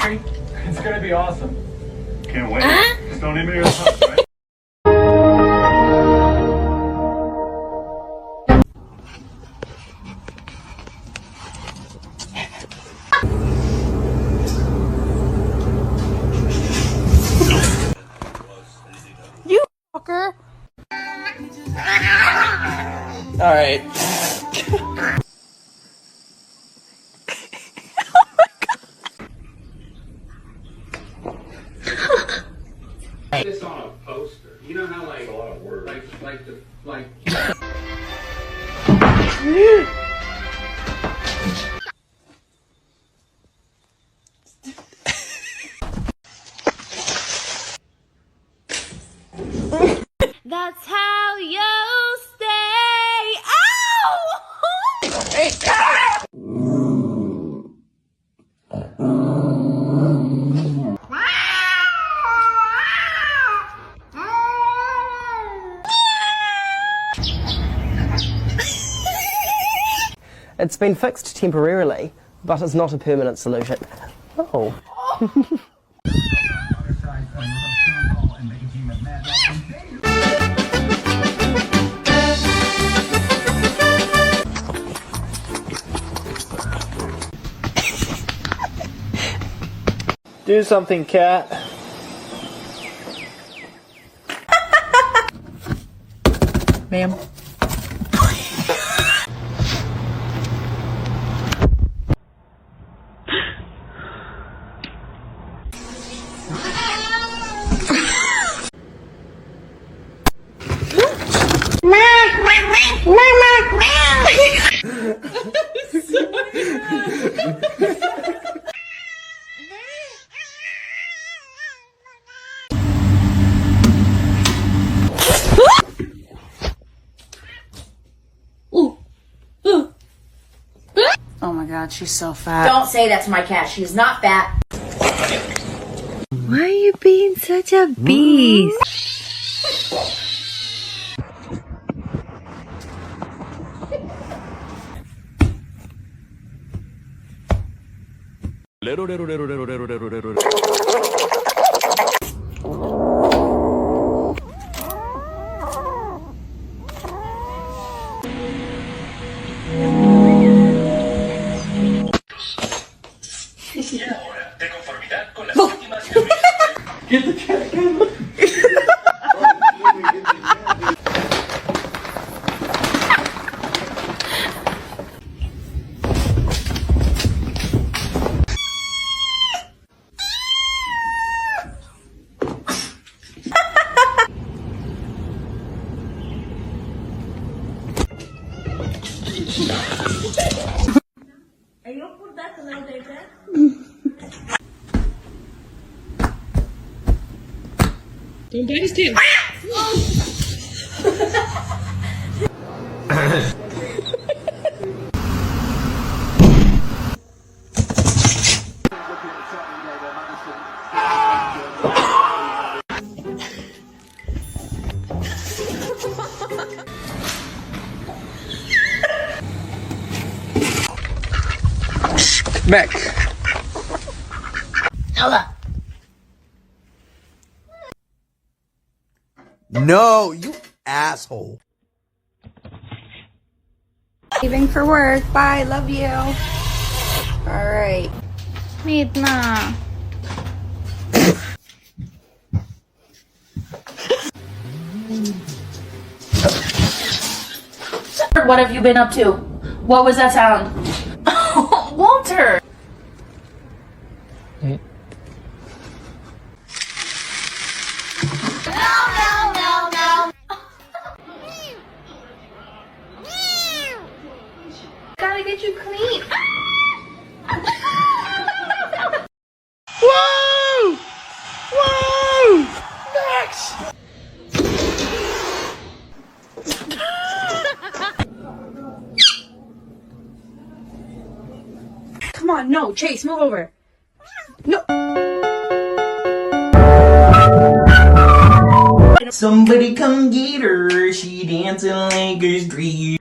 country? It's gonna be awesome. Can't wait. Just don't leave me here, right? You fucker. All right. This on a poster. You know how like a lot of words. Like That's how you stay. It's been fixed temporarily, but it's not a permanent solution. Oh. Do something, cat. Ma'am. Oh my god, she's so fat. Don't say that to my cat. She's not fat. Why are you being such a beast? get the cat. Don't bite his tail. Mac. No, you asshole. Leaving for work. Bye. Love you. All right. Meet na. What have you been up to? What was that sound? Walter! Gotta get you clean. Whoa! Whoa! Max! Come on, no, Chase, move over. No. Somebody come get her, she dancing like a street.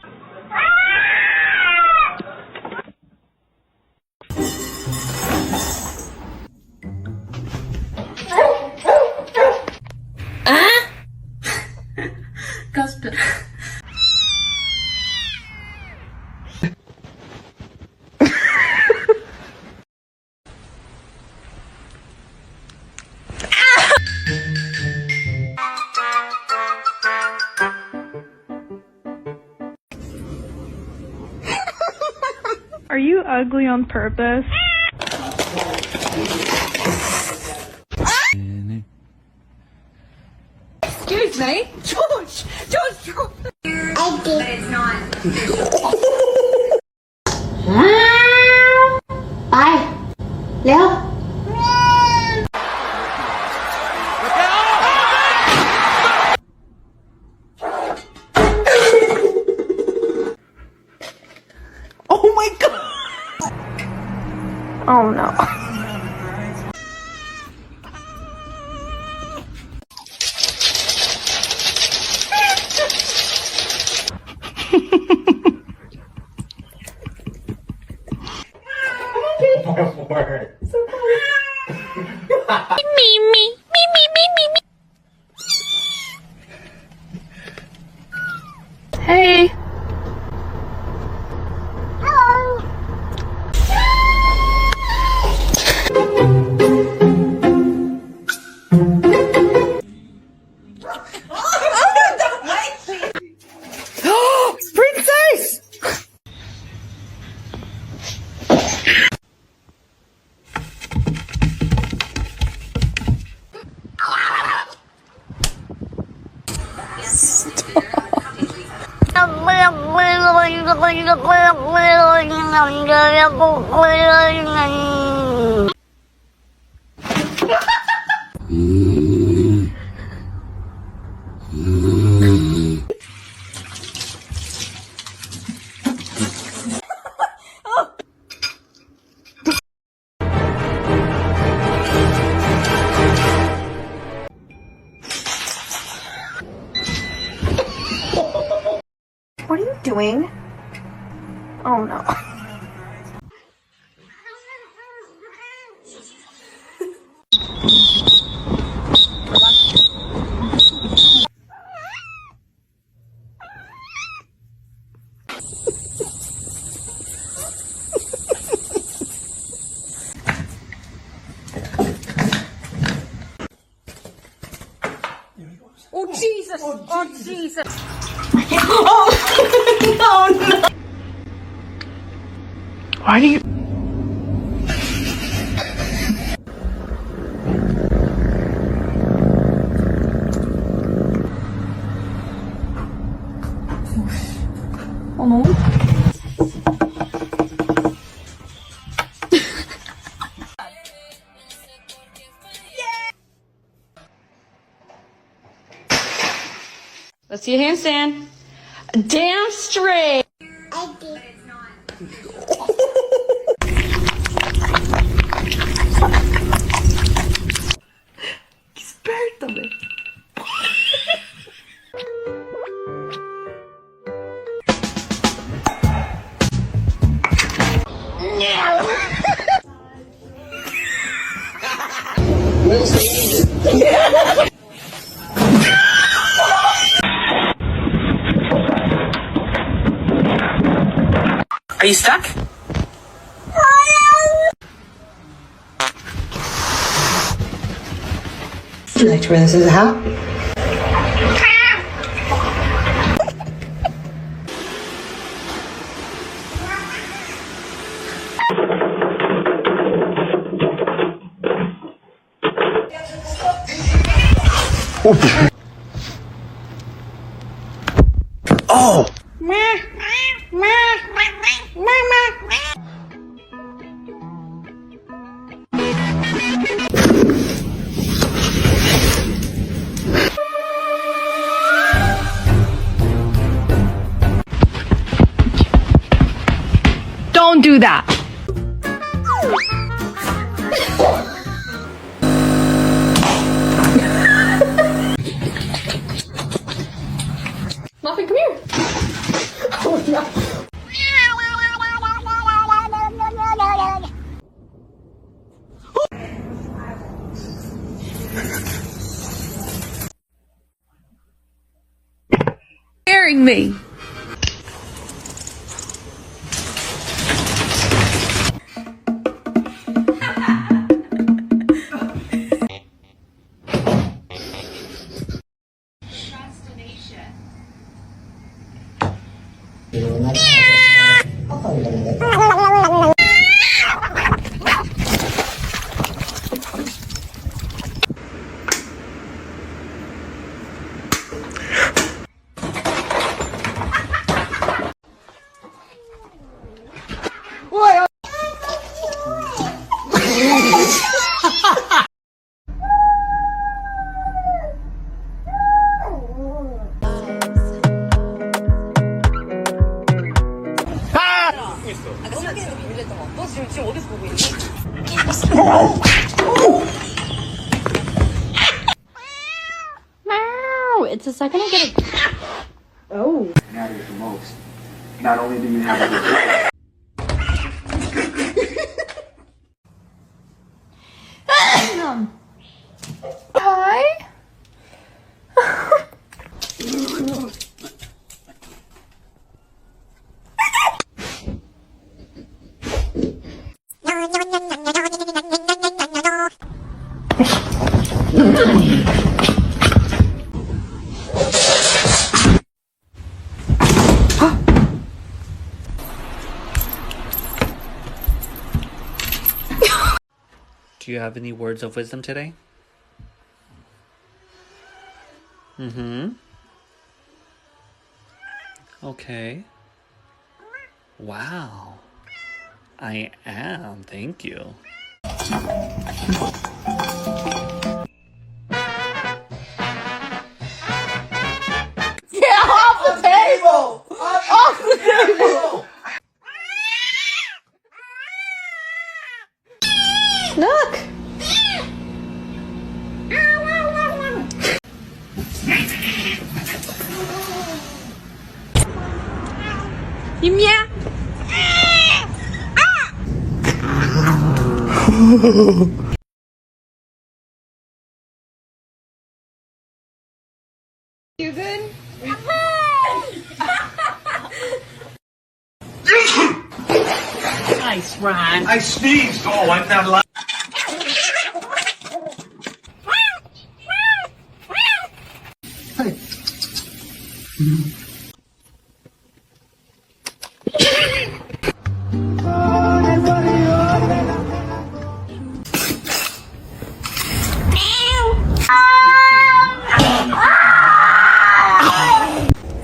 ugly on purpose. Excuse me? George! I did. But it's not. Bye. Leo. Oh my god! Oh no. Hey. Princess! What are you doing? Oh no. Oh Jesus! Oh Jesus! Oh no! Why do you... Oh no. Let's see a handstand. Damn straight. I did. Espértame. Are you stuck? Would you like to wear this as a hat? Oh! Don't do that. Muffin, come here. Oh no. Scaring me. Is that gonna get a... Oh. Matters the most. Not only do you have a good Hi. Do you have any words of wisdom today? Mm-hmm. Okay. Wow. I am. Thank you. Get off the table! Off the table! Look! Yeah. You good? Nice, Ron. I sneezed. Oh, I'm not allowed.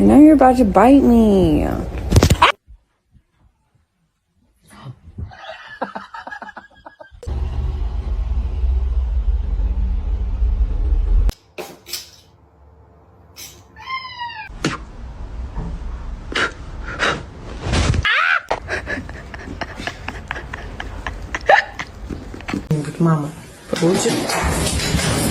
I know you're about to bite me. Mama, получится.